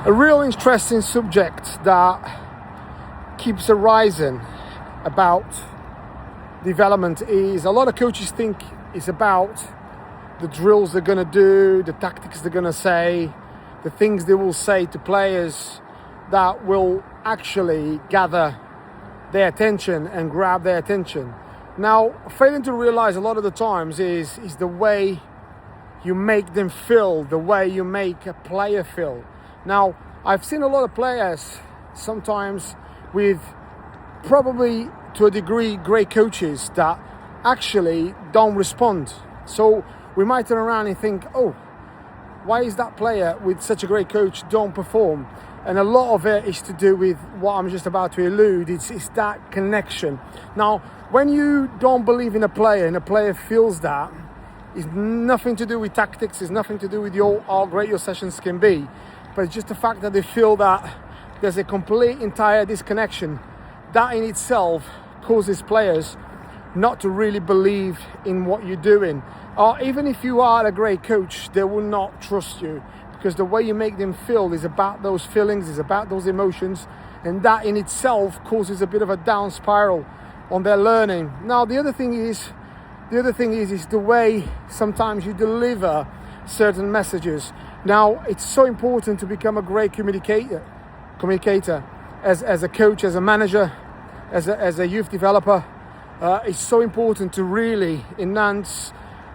A real interesting subject that keeps arising about development is a lot of coaches think it's about the drills they're going to do, the tactics they're going to say, the things they will say to players that will actually gather their attention and grab their attention. Now, failing to realize a lot of the times is the way you make them feel, the way you make a player feel. Now, I've seen a lot of players sometimes with probably to a degree great coaches that actually don't respond. So we might turn around and think, oh, why is that player with such a great coach don't perform? And a lot of it is to do with what I'm just about to allude. It's that connection. Now, when you don't believe in a player and a player feels that, it's nothing to do with tactics, it's nothing to do with how great your sessions can be, but it's just the fact that they feel that there's a complete entire disconnection. That in itself causes players not to really believe in what you're doing. Or even if you are a great coach, they will not trust you, because the way you make them feel is about those feelings, is about those emotions, and that in itself causes a bit of a down spiral on their learning. Now, the other thing is the way sometimes you deliver certain messages. Now, it's so important to become a great communicator as a coach, as a manager, as a youth developer. It's so important to really enhance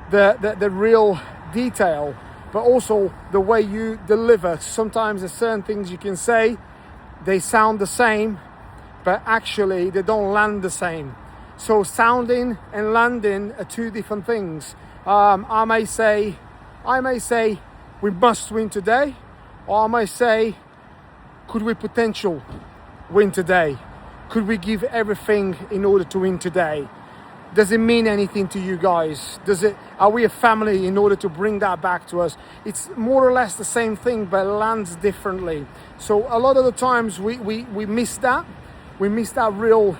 the real detail, but also the way you deliver. Sometimes there's certain things you can say, they sound the same, but actually they don't land the same. So sounding and landing are two different things. I may say, we must win today, or I may say, could we potential win today? Could we give everything in order to win today? Does it mean anything to you guys? Are we a family in order to bring that back to us? It's more or less the same thing, but lands differently. So a lot of the times we miss that. We miss that real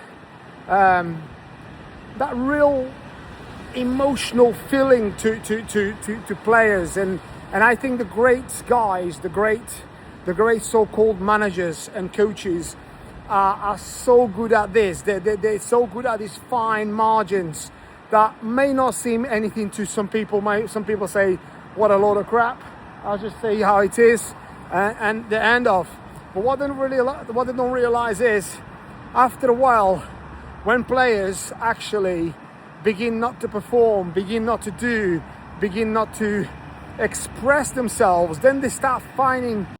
emotional feeling to players. And I think the great guys, the great so-called managers and coaches are so good at this. They're so good at these fine margins that may not seem anything to some people. Some people say, what a load of crap. I'll just say how it is, and the end of. But what they don't realize is, after a while, when players actually begin not to perform, begin not to express themselves, then they start finding